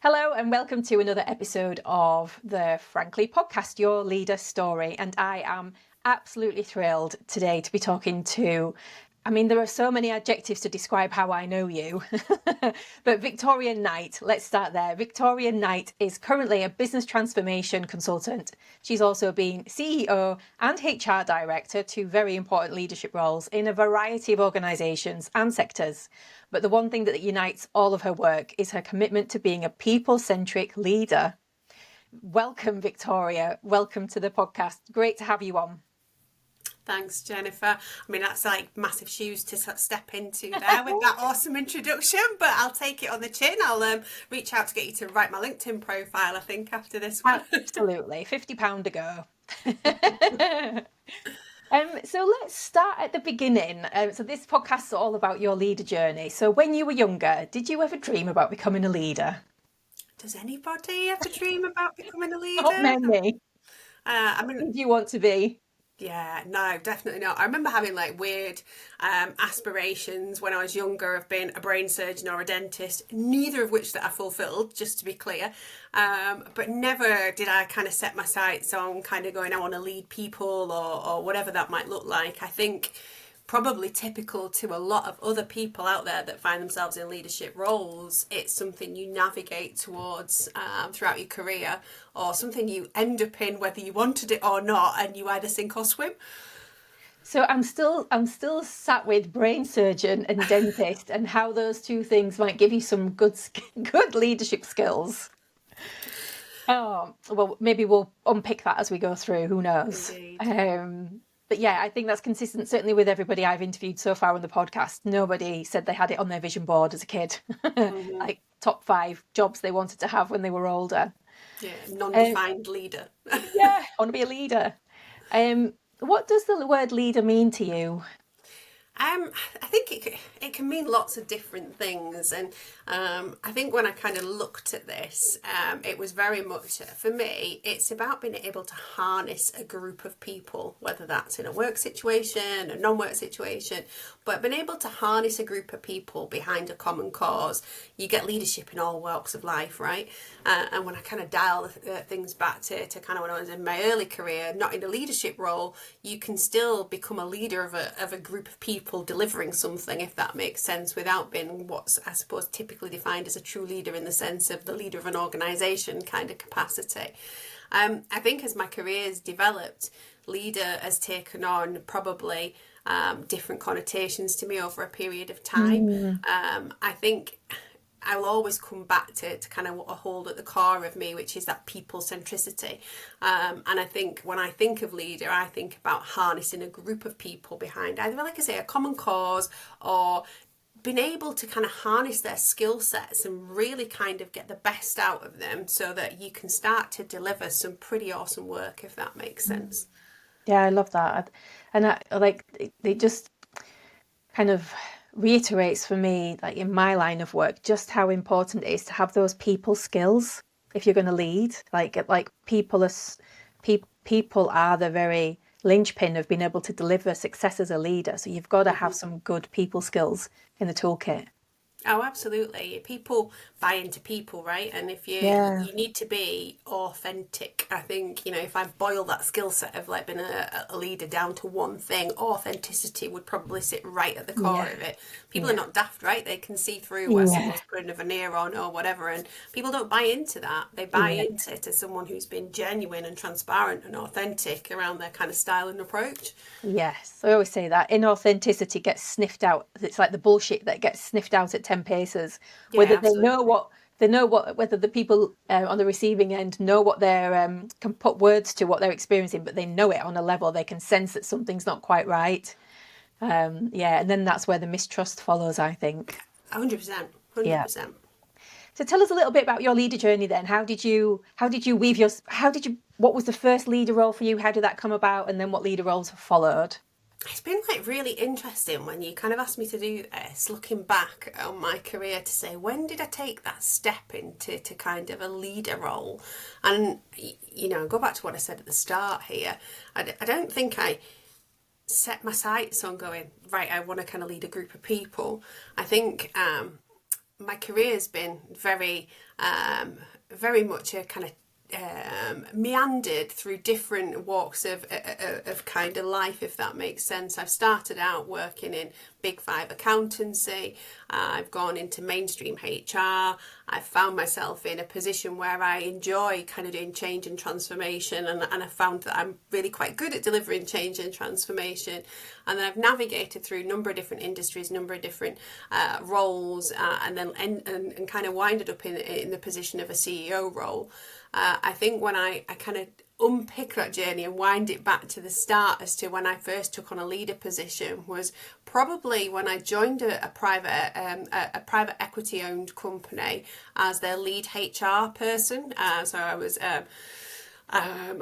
Hello and welcome to another episode of the Frankly podcast, Your Leader Story. And I am absolutely thrilled today to be talking to, there are so many adjectives to describe how I know you, but Victoria Knight, let's start there. Victoria Knight is currently a business transformation consultant. She's also been CEO and HR director, two very important leadership roles in a variety of organisations and sectors. But the one thing that unites all of her work is her commitment to being a people-centric leader. Welcome, Victoria. Welcome to the podcast. Great to have you on. Thanks, Jennifer. That's like massive shoes to step into there with that awesome introduction, but I'll take it on the chin. I'll reach out to get you to write my LinkedIn profile, I think, after this one. Absolutely. £50 to go. So let's start at the beginning. So this podcast is all about your leader journey. So when you were younger, did you ever dream about becoming a leader? Does anybody ever dream about becoming a leader? Not many. Who do you want to be? Yeah, no, definitely not. I remember having like weird aspirations when I was younger of being a brain surgeon or a dentist, neither of which that I fulfilled, just to be clear. But never did I kind of set my sights on kind of going, I want to lead people or whatever that might look like. I think probably typical to a lot of other people out there that find themselves in leadership roles, it's something you navigate towards throughout your career, or something you end up in whether you wanted it or not, and you either sink or swim. So I'm still sat with brain surgeon and dentist and how those two things might give you some good leadership skills. Oh, well, maybe we'll unpick that as we go through. Who knows? But yeah, I think that's consistent, certainly with everybody I've interviewed so far on the podcast. Nobody said they had it on their vision board as a kid, like top 5 jobs they wanted to have when they were older. Yeah, non-defined leader. Yeah, I want to be a leader. What does the word leader mean to you? I think it can mean lots of different things, and I think when I kind of looked at this, it was very much, for me, it's about being able to harness a group of people, whether that's in a work situation, a non-work situation, but being able to harness a group of people behind a common cause. You get leadership in all walks of life, right? And when I kind of dial things back to kind of when I was in my early career, not in a leadership role, you can still become a leader of a group of people delivering something, if that makes sense, without being what's, I suppose, typically defined as a true leader in the sense of the leader of an organisation kind of capacity. I think as my career has developed, leader has taken on probably different connotations to me over a period of time. I think I'll always come back to kind of what I hold at the core of me, which is that people centricity. And I think when I think of leader, I think about harnessing a group of people behind either, like I say, a common cause, or being able to kind of harness their skill sets and really kind of get the best out of them so that you can start to deliver some pretty awesome work, if that makes sense. Yeah, I love that. And I like it just kind of reiterates for me, like in my line of work, just how important it is to have those people skills if you're going to lead. Like people are the very linchpin of being able to deliver success as a leader. So you've got to have some good people skills in the toolkit. Oh, absolutely. People buy into people, right? And if you need to be authentic. I think, if I boil that skill set of like being a leader down to one thing, authenticity would probably sit right at the core of it. People are not daft, right? They can see through where someone's putting a veneer on or whatever, and people don't buy into that. They buy into it as someone who's been genuine and transparent and authentic around their kind of style and approach. Yes, I always say that inauthenticity gets sniffed out. It's like the bullshit that gets sniffed out at 10 paces. Whether whether the people on the receiving end know what they're can put words to what they're experiencing, but they know it on a level they can sense that something's not quite right. And then that's where the mistrust follows, I think. 100%. So tell us a little bit about your leader journey then. What was the first leader role for you? How did that come about? And then what leader roles have followed? It's been like really interesting when you kind of asked me to do this, looking back on my career to say, when did I take that step into kind of a leader role? And, go back to what I said at the start here. I don't think I set my sights on going, right, I want to kind of lead a group of people. I think my career's been very much a kind of meandered through different walks of kind of life, if that makes sense. I've started out working in Big Five accountancy. I've gone into mainstream HR. I've found myself in a position where I enjoy kind of doing change and transformation, and I found that I'm really quite good at delivering change and transformation. And then I've navigated through a number of different industries, a number of different roles, and then and kind of winded up in the position of a CEO role. I think when I kind of unpick that journey and wind it back to the start as to when I first took on a leader position was probably when I joined a private equity owned company as their lead HR person. So I was I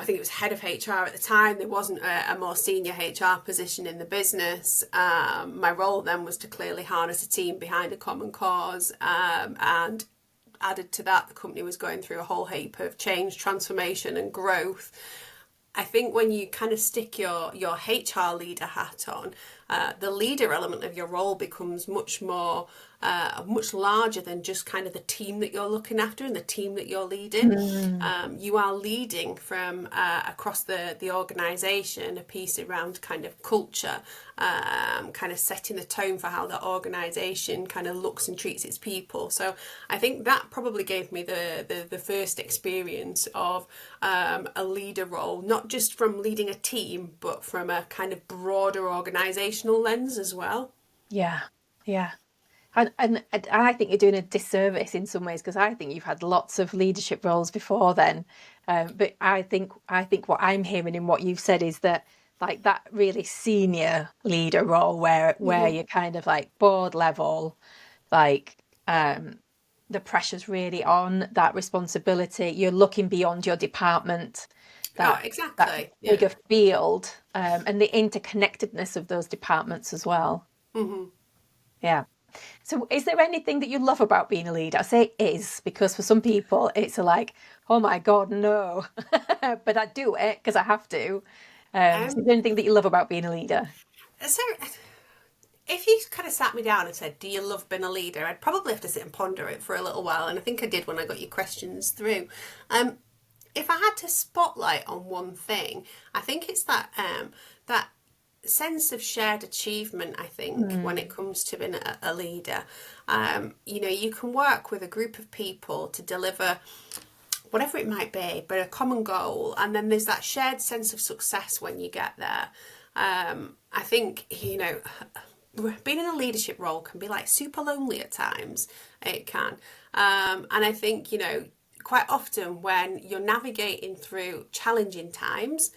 think it was head of HR at the time. There wasn't a more senior HR position in the business. My role then was to clearly harness a team behind a common cause, and added to that, the company was going through a whole heap of change, transformation and growth. I think when you kind of stick your HR leader hat on, the leader element of your role becomes much larger than just kind of the team that you're looking after and the team that you're leading. You are leading from across the organisation, a piece around kind of culture, kind of setting the tone for how the organisation kind of looks and treats its people. So I think that probably gave me the first experience of a leader role, not just from leading a team, but from a kind of broader organisational lens as well. Yeah, yeah. And I think you're doing a disservice in some ways, because I think you've had lots of leadership roles before then. But I think what I'm hearing in what you've said is that, like, that really senior leader role where you're kind of like board level, like the pressure's really on, that responsibility. You're looking beyond your department, that exactly. bigger field, and the interconnectedness of those departments as well. Yeah. So is there anything that you love about being a leader? I say is because for some people it's like, oh my God, no. But I do it because I have to. So is there anything that you love about being a leader? So if you kind of sat me down and said, do you love being a leader? I'd probably have to sit and ponder it for a little while. And I think I did when I got your questions through. If I had to spotlight on one thing, I think it's that that sense of shared achievement. I think when it comes to being a leader, you can work with a group of people to deliver whatever it might be, but a common goal, and then there's that shared sense of success when you get there. I think being in a leadership role can be like super lonely at times. It can, and I think quite often when you're navigating through challenging times,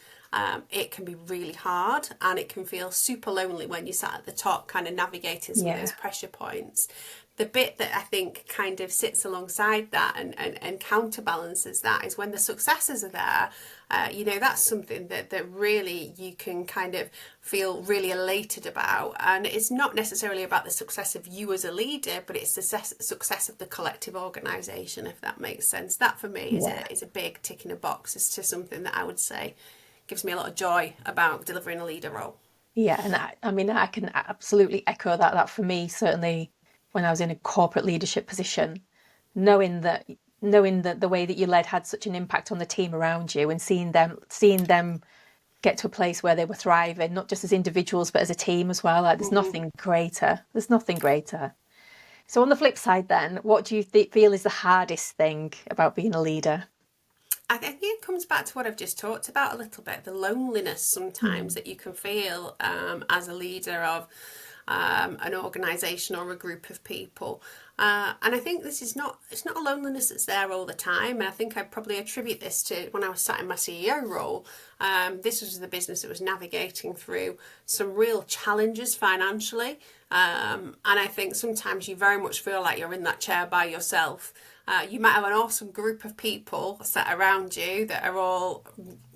it can be really hard, and it can feel super lonely when you're sat at the top kind of navigating some of those pressure points. The bit that I think kind of sits alongside that and counterbalances that is when the successes are there. That's something that really you can kind of feel really elated about, and it's not necessarily about the success of you as a leader, but it's the success of the collective organisation, if that makes sense. That for me is a big tick in a box as to something that I would say gives me a lot of joy about delivering a leader role. Yeah, and I can absolutely echo that. That for me, certainly when I was in a corporate leadership position, knowing that the way that you led had such an impact on the team around you, and seeing them get to a place where they were thriving, not just as individuals but as a team as well. Like, there's nothing greater. There's nothing greater. So on the flip side, then, what do you feel is the hardest thing about being a leader? I think it comes back to what I've just talked about a little bit, the loneliness sometimes that you can feel as a leader of an organisation or a group of people. And I think it's not a loneliness that's there all the time. And I think I probably attribute this to when I was sat in my CEO role. This was the business that was navigating through some real challenges financially. And I think sometimes you very much feel like you're in that chair by yourself. You might have an awesome group of people sat around you that are all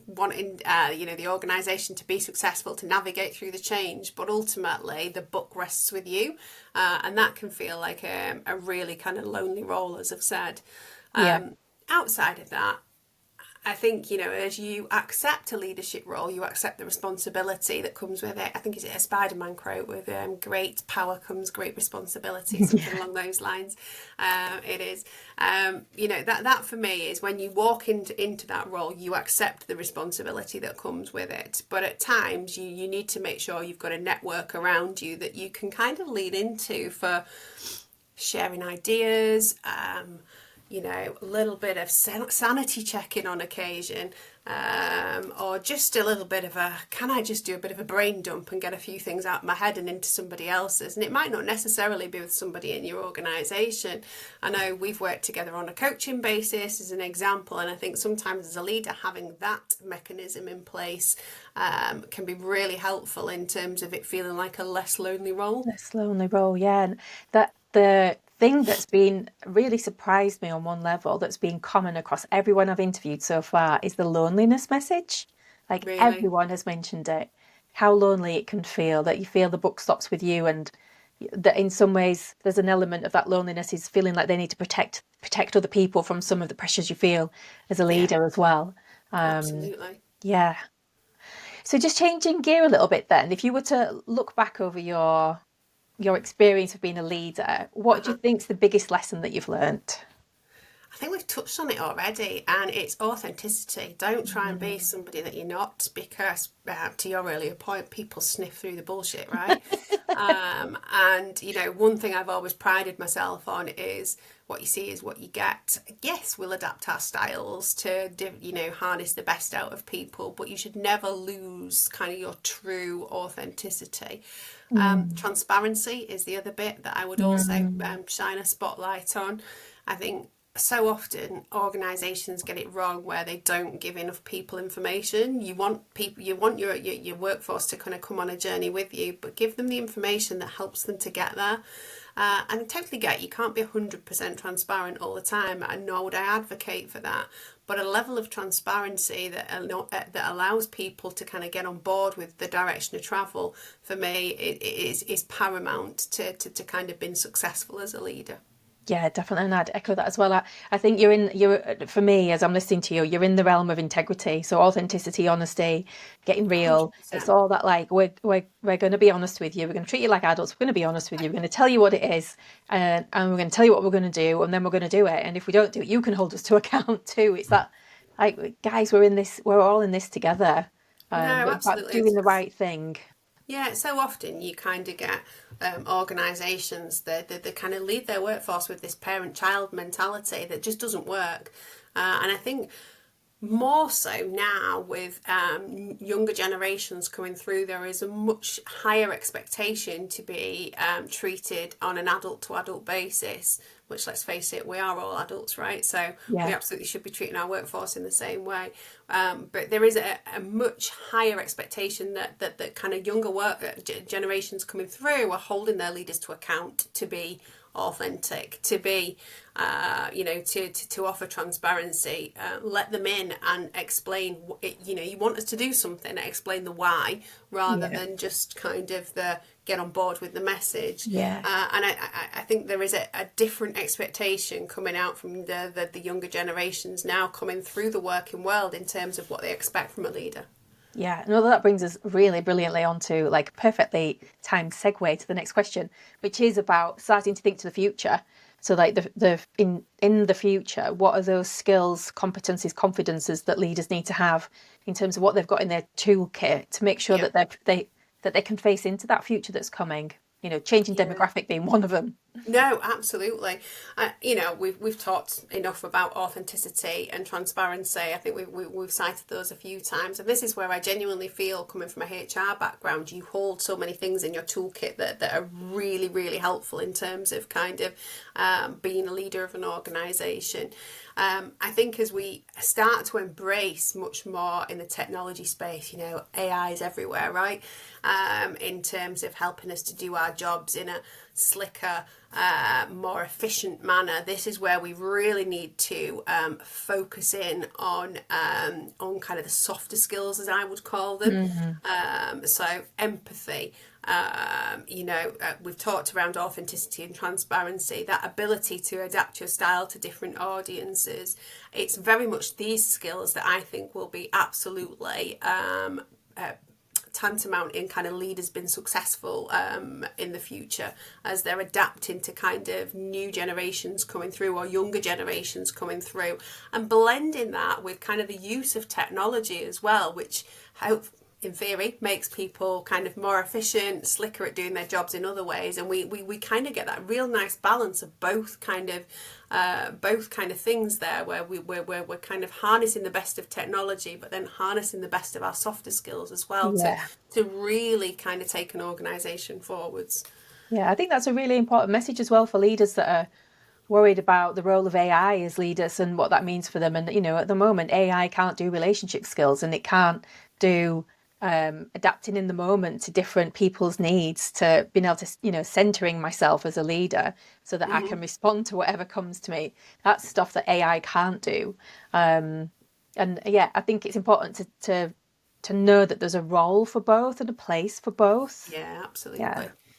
wanting the organisation to be successful, to navigate through the change, but ultimately the buck rests with you, and that can feel like a really kind of lonely role, as I've said. Outside of that, I think, you know, as you accept a leadership role, you accept the responsibility that comes with it. I think it's a Spider-Man quote with great power comes great responsibility, something along those lines. It is. You know, that for me is when you walk into that role, you accept the responsibility that comes with it. But at times you need to make sure you've got a network around you that you can kind of lean into for sharing ideas, you know, a little bit of sanity checking on occasion, or just a little bit of can I just do a bit of a brain dump and get a few things out of my head and into somebody else's? And it might not necessarily be with somebody in your organisation. I know we've worked together on a coaching basis as an example, and I think sometimes as a leader having that mechanism in place can be really helpful in terms of it feeling like a less lonely role. Less lonely role, yeah. And that the thing that's been really surprised me on one level that's been common across everyone I've interviewed so far is the loneliness message. Like Really. everyone has mentioned it, how lonely it can feel, that you feel the book stops with you, and that in some ways there's an element of that loneliness is feeling like they need to protect other people from some of the pressures you feel as a Yeah, leader as well. absolutely. Yeah. So just changing gear a little bit then, if you were to look back over your experience of being a leader, what do you think's the biggest lesson that you've learnt? I think we've touched on it already, and it's authenticity. Don't try and be somebody that you're not, because to your earlier point, people sniff through the bullshit, right? And you know, one thing I've always prided myself on is what you see is what you get. Yes, we'll adapt our styles to, you know, harness the best out of people, but you should never lose kind of your true authenticity. Mm, Transparency is the other bit that I would also mm, shine a spotlight on. I think so often organizations get it wrong where they don't give enough people information. You want people, you want your workforce to kind of come on a journey with you, but give them the information that helps them to get there. And I totally get you can't be 100% transparent all the time, and nor would I advocate for that. But a level of transparency that allows people to kind of get on board with the direction of travel, for me, is paramount to kind of being successful as a leader. yeah, definitely. And I'd echo that as well. I think for me, as I'm listening to you, you're in the realm of integrity. So authenticity, honesty, getting real. It's 100%. all that like, we're going to be honest with you. We're going to treat you like adults. We're going to be honest with you. We're going to tell you what it is. And we're going to tell you what we're going to do. And then we're going to do it. And if we don't do it, you can hold us to account too. It's that, like, guys, we're all in this together. No, But it's about absolutely. doing the right thing. Yeah, so often you kind of get organisations that kind of lead their workforce with this parent-child mentality that just doesn't work. And I think more so now with younger generations coming through, there is a much higher expectation to be treated on an adult to adult basis, which, let's face it, we are all adults, right? So we Yeah. absolutely should be treating our workforce in the same way. But there is a much higher expectation that kind of younger generations coming through are holding their leaders to account to be authentic, to be you know, to offer transparency, let them in and explain it, you know, you want us to do something, explain the why rather Yeah. than just kind of the get on board with the message. Yeah. And I think there is a different expectation coming out from the younger generations now coming through the working world in terms of what they expect from a leader. Yeah, no, that brings us really brilliantly onto like perfectly timed segue to the next question, which is about starting to think to the future. So like the in the future, what are those skills, competencies, confidences that leaders need to have in terms of what they've got in their toolkit to make sure Yeah. that they can face into that future that's coming, you know, changing Yeah. demographic being one of them. No, absolutely. You know, we've talked enough about authenticity and transparency. I think we've cited those a few times, and this is where I genuinely feel, coming from a HR background, you hold so many things in your toolkit that are really, really helpful in terms of kind of being a leader of an organisation. I think as we start to embrace much more in the technology space, you know, AI is everywhere, right? In terms of helping us to do our jobs in a slicker, more efficient manner. This is where we really need to focus in on kind of the softer skills, as I would call them. Mm, So empathy, We've talked around authenticity and transparency, that ability to adapt your style to different audiences. It's very much these skills that I think will be absolutely tantamount in kind of leaders being successful in the future, as they're adapting to kind of new generations coming through or younger generations coming through, and blending that with kind of the use of technology as well, which in theory makes people kind of more efficient, slicker at doing their jobs in other ways. And we kind of get that real nice balance of both kind of things there, where we're kind of harnessing the best of technology, but then harnessing the best of our softer skills as well, to really kind of take an organisation forwards. Yeah, I think that's a really important message as well for leaders that are worried about the role of AI as leaders and what that means for them. And, at the moment, AI can't do relationship skills, and it can't do adapting in the moment to different people's needs, to being able to, centering myself as a leader so that I can respond to whatever comes to me. That's stuff that AI can't do. I think it's important to know that there's a role for both and a place for both. Yeah, absolutely.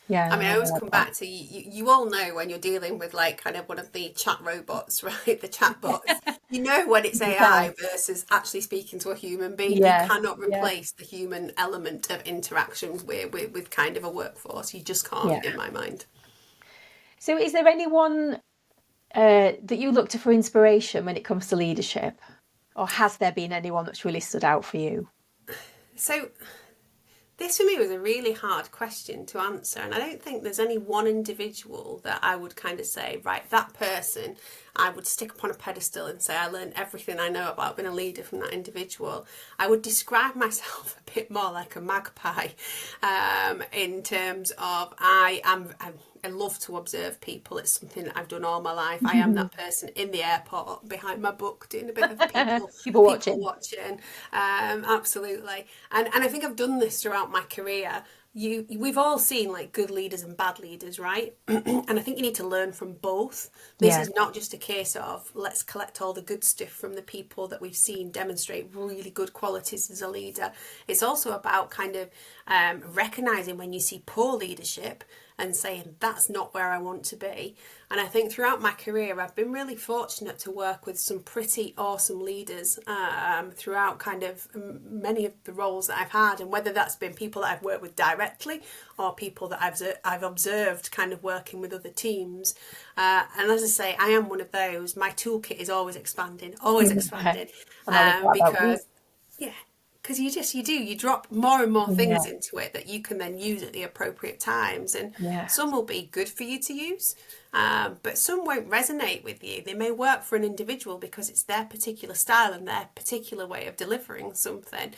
Yeah. I mean, I always come back to you all know when you're dealing with like kind of one of the chat robots, right? The chatbots. You know when it's AI versus actually speaking to a human being. You cannot replace the human element of interaction with kind of a workforce. You just can't, in my mind. So is there anyone that you look to for inspiration when it comes to leadership? Or has there been anyone that's really stood out for you? So this for me was a really hard question to answer, and I don't think there's any one individual that I would kind of say, right, that person I would stick upon a pedestal and say I learned everything I know about being a leader from that individual. I would describe myself a bit more like a magpie, in terms of I love to observe people. It's something that I've done all my life. I am that person in the airport behind my book doing a bit of people watching. Absolutely. And I think I've done this throughout my career. We've all seen like good leaders and bad leaders, right? And I think you need to learn from both. This is not just a case of let's collect all the good stuff from the people that we've seen demonstrate really good qualities as a leader. It's also about kind of recognizing when you see poor leadership and saying that's not where I want to be. And I think throughout my career I've been really fortunate to work with some pretty awesome leaders throughout kind of many of the roles that I've had, and whether that's been people that I've worked with directly or people that I've observed kind of working with other teams. And as I say, I am one of those. My toolkit is always expanding because you drop more and more things into it that you can then use at the appropriate times, and some will be good for you to use, but some won't resonate with you. They may work for an individual because it's their particular style and their particular way of delivering something,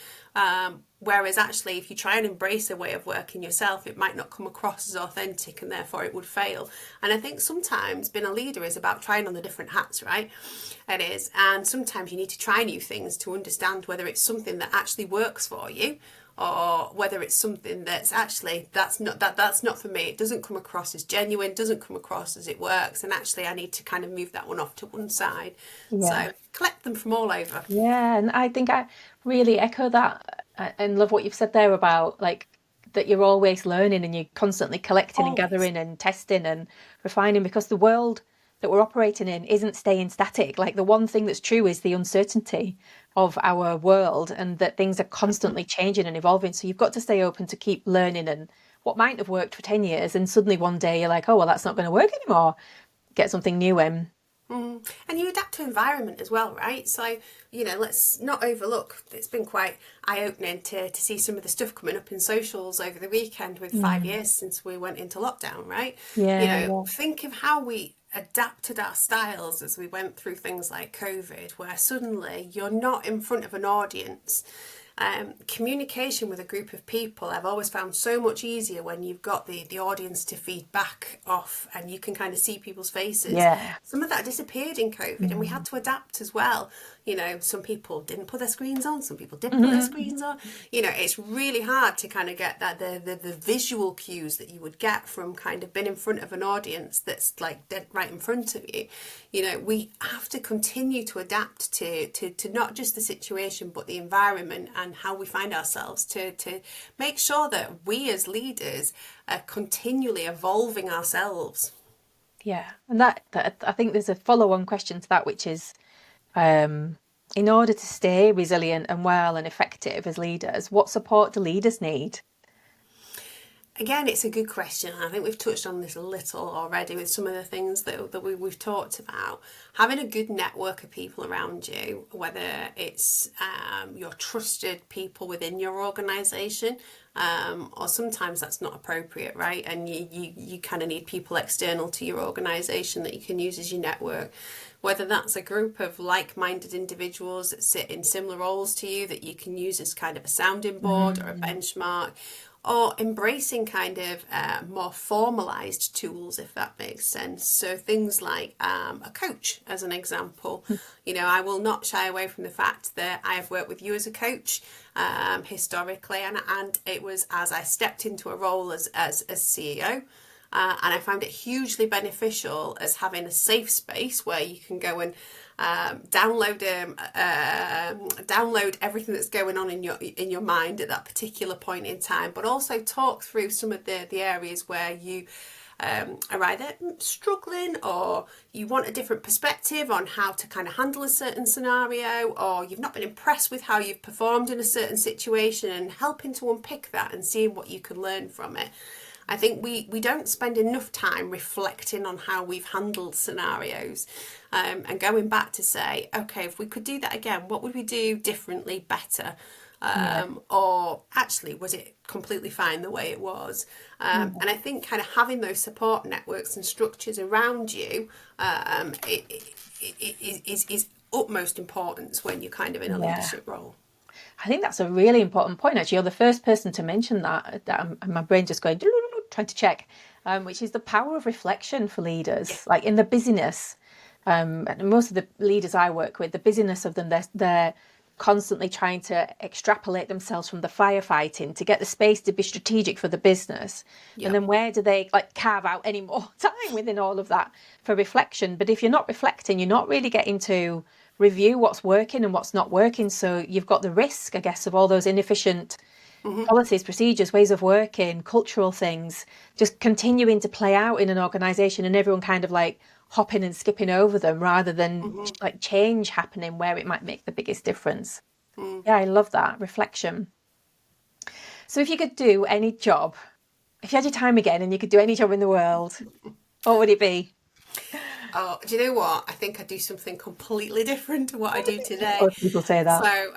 whereas actually if you try and embrace a way of working yourself, it might not come across as authentic and therefore it would fail. And I think sometimes being a leader is about trying on the different hats, right? It is. And sometimes you need to try new things to understand whether it's something that actually works for you, or whether it's something that's actually that's not for me. It doesn't come across as genuine, doesn't come across as it works, and actually I need to kind of move that one off to one side. So collect them from all over. And I think I really echo that and love what you've said there about like that you're always learning and you're constantly collecting and gathering and testing and refining, because the world that we're operating in isn't staying static. Like the one thing that's true is the uncertainty of our world, and that things are constantly changing and evolving. So you've got to stay open to keep learning, and what might have worked for 10 years and suddenly one day you're like, oh, well, that's not going to work anymore. Get something new in. And you adapt to environment as well, right? So, let's not overlook, it's been quite eye-opening to see some of the stuff coming up in socials over the weekend with 5 years since we went into lockdown, right? Think of how we adapted our styles as we went through things like COVID, where suddenly you're not in front of an audience. Communication with a group of people I've always found so much easier when you've got the audience to feed back off and you can kind of see people's faces. Some of that disappeared in COVID and we had to adapt as well. some people didn't put their screens on, some people did put their screens on. It's really hard to kind of get that the visual cues that you would get from kind of being in front of an audience that's like dead right in front of you. We have to continue to adapt to not just the situation but the environment and how we find ourselves to make sure that we as leaders are continually evolving ourselves. Yeah, and that I think there's a follow-on question to that, which is, in order to stay resilient and well and effective as leaders, what support do leaders need? Again, it's a good question. I think we've touched on this a little already with some of the things that we've talked about. Having a good network of people around you, whether it's your trusted people within your organisation, or sometimes that's not appropriate, right? And you kind of need people external to your organisation that you can use as your network. Whether that's a group of like-minded individuals that sit in similar roles to you that you can use as kind of a sounding board or a benchmark, or embracing kind of more formalised tools, if that makes sense. So things like a coach, as an example. I will not shy away from the fact that I have worked with you as a coach historically, and it was as I stepped into a role as CEO. And I found it hugely beneficial as having a safe space where you can go and download everything that's going on in your mind at that particular point in time, but also talk through some of the areas where you are either struggling, or you want a different perspective on how to kind of handle a certain scenario, or you've not been impressed with how you've performed in a certain situation, and helping to unpick that and seeing what you can learn from it. I think we don't spend enough time reflecting on how we've handled scenarios, and going back to say, okay, if we could do that again, what would we do differently, better? Or actually, was it completely fine the way it was? And I think kind of having those support networks and structures around you is utmost importance when you're kind of in a leadership role. I think that's a really important point, actually. You're the first person to mention that and my brain just going, trying to check, which is the power of reflection for leaders. Yeah. Like in the busyness, and most of the leaders I work with, the busyness of them, they're constantly trying to extrapolate themselves from the firefighting to get the space to be strategic for the business. Yep. And then where do they carve out any more time within all of that for reflection? But if you're not reflecting, you're not really getting to review what's working and what's not working. So you've got the risk, I guess, of all those inefficient policies, procedures, ways of working, cultural things just continuing to play out in an organisation, and everyone kind of hopping and skipping over them rather than change happening where it might make the biggest difference. Yeah, I love that reflection. So if you could do any job, if you had your time again and you could do any job in the world, what would it be? Oh, do you know what? I think I'd do something completely different to what I do today. Most people say that. So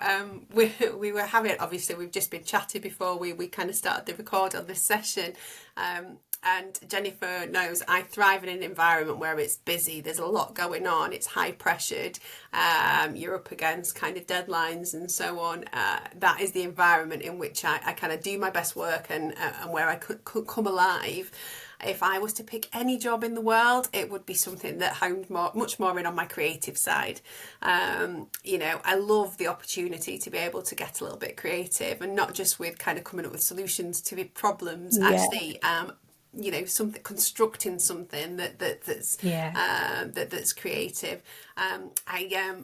we were having, obviously we've just been chatting before we kind of started the record on this session. And Jennifer knows I thrive in an environment where it's busy, there's a lot going on, it's high pressured, you're up against kind of deadlines and so on. That is the environment in which I kind of do my best work and where I could come alive. If I was to pick any job in the world, it would be something that homed much more in on my creative side. I love the opportunity to be able to get a little bit creative, and not just with kind of coming up with solutions to problems, actually something, constructing something that's creative.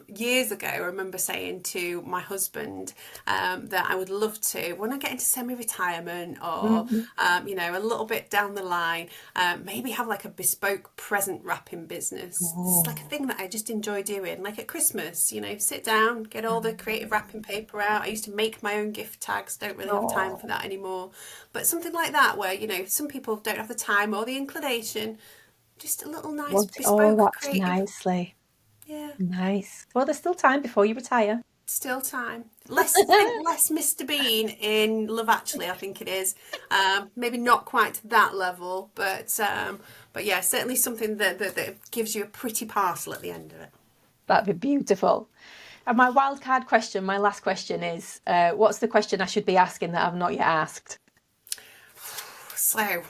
Years ago, I remember saying to my husband that I would love to, when I get into semi-retirement or a little bit down the line, maybe have a bespoke present wrapping business. It's a thing that I just enjoy doing, like at Christmas, sit down, get all the creative wrapping paper out. I used to make my own gift tags, don't really have time for that anymore, but something like that where some people don't have the time or the inclination. Just a little nice bespoke creative. Nicely. Yeah. Nice. Well, there's still time before you retire. Still time. Less Mr. Bean in Love Actually, I think it is. Maybe not quite to that level, but yeah, certainly something that gives you a pretty parcel at the end of it. That'd be beautiful. And my wildcard question, my last question is, what's the question I should be asking that I've not yet asked? So,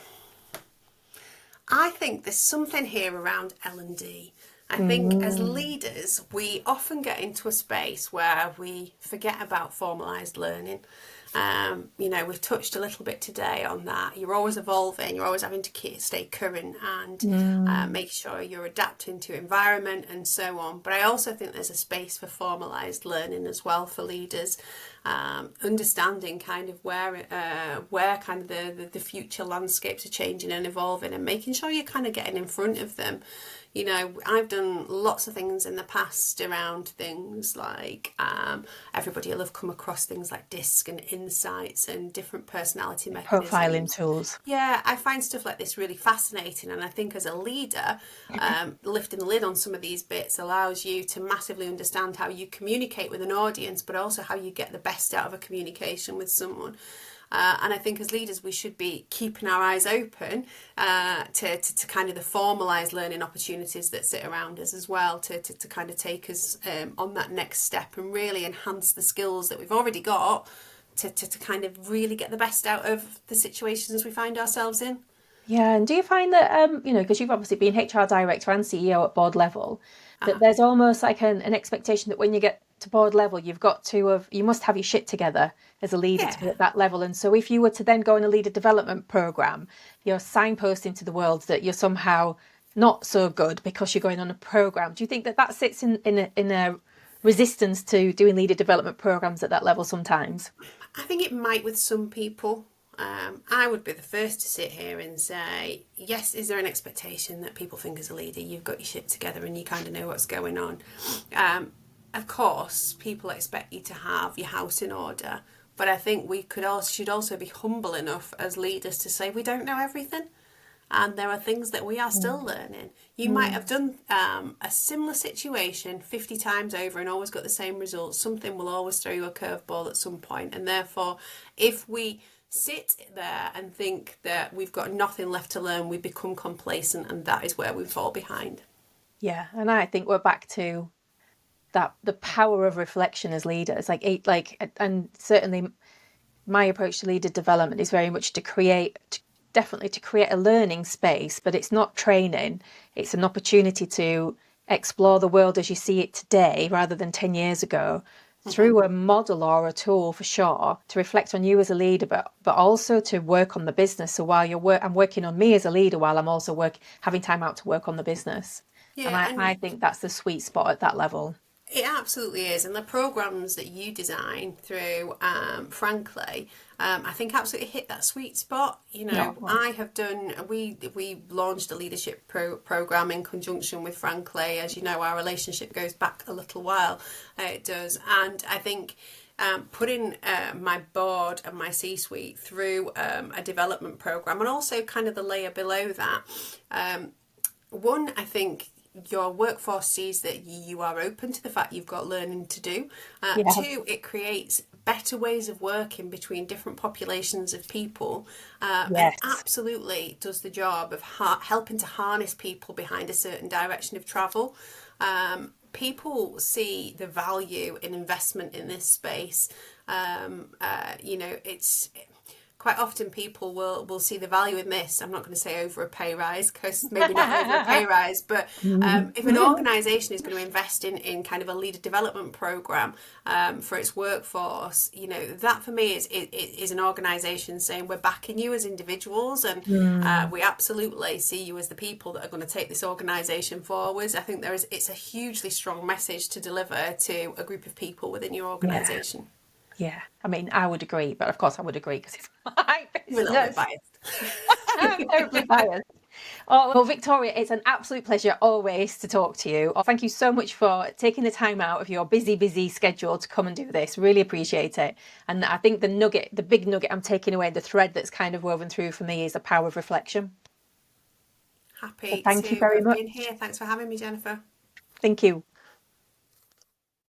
I think there's something here around L&D I think as leaders, we often get into a space where we forget about formalised learning. We've touched a little bit today on that. You're always evolving, you're always having to stay current and make sure you're adapting to environment and so on. But I also think there's a space for formalised learning as well for leaders, understanding kind of where kind of the future landscapes are changing and evolving, and making sure you're kind of getting in front of them. I've done lots of things in the past around things like everybody will have come across things like DISC and insights and different personality mechanisms. Profiling tools. Yeah, I find stuff like this really fascinating, and I think as a leader, lifting the lid on some of these bits allows you to massively understand how you communicate with an audience, but also how you get the best out of a communication with someone. And I think as leaders, we should be keeping our eyes open to kind of the formalised learning opportunities that sit around us as well, to kind of take us on that next step and really enhance the skills that we've already got to kind of really get the best out of the situations we find ourselves in. Yeah, and do you find that, because you've obviously been HR director and CEO at board level, that there's almost like an expectation that when you get to board level, you must have your shit together as a leader to be at that level. And so if you were to then go on a leader development program, you're signposting to the world that you're somehow not so good because you're going on a program. Do you think that sits in a resistance to doing leader development programs at that level sometimes? I think it might with some people. I would be the first to sit here and say, yes, is there an expectation that people think as a leader you've got your shit together and you kind of know what's going on? Of course, people expect you to have your house in order, but I think we should also be humble enough as leaders to say we don't know everything. And there are things that we are still learning. You might have done a similar situation 50 times over and always got the same results. Something will always throw you a curveball at some point. And therefore, if we sit there and think that we've got nothing left to learn, we become complacent, and that is where we fall behind. Yeah, and I think we're back to that, the power of reflection as leaders. And certainly my approach to leader development is very much to create a learning space, but it's not training. It's an opportunity to explore the world as you see it today rather than 10 years ago, through a model or a tool for sure, to reflect on you as a leader, but also to work on the business. So while I'm working on me as a leader, while I'm also having time out to work on the business. Yeah, and I think that's the sweet spot at that level. It absolutely is, and the programs that you design through Frankly, I think absolutely hit that sweet spot. I have done. We launched a leadership program in conjunction with Frankly. As you know, our relationship goes back a little while. It does, and I think putting my board and my C-suite through a development program, and also kind of the layer below that. One, I think your workforce sees that you are open to the fact you've got learning to do. Two, it creates better ways of working between different populations of people. And absolutely does the job of helping to harness people behind a certain direction of travel. People see the value in investment in this space. It's quite often people will see the value in this. I'm not going to say over a pay rise, because maybe not over a pay rise, but if an organisation is going to invest in kind of a leader development programme for its workforce, that for me is an organisation saying we're backing you as individuals, and we absolutely see you as the people that are going to take this organisation forwards. I think it's a hugely strong message to deliver to a group of people within your organisation. Yeah, I mean, I would agree, but of course I would agree because it's my business. You're a little bit biased. I'm terribly biased. Oh, well, Victoria, it's an absolute pleasure always to talk to you. Thank you so much for taking the time out of your busy schedule to come and do this. Really appreciate it. And I think the big nugget I'm taking away, the thread that's kind of woven through for me, is the power of reflection. Happy so thank you very much. Being here. Thanks for having me, Jennifer. Thank you.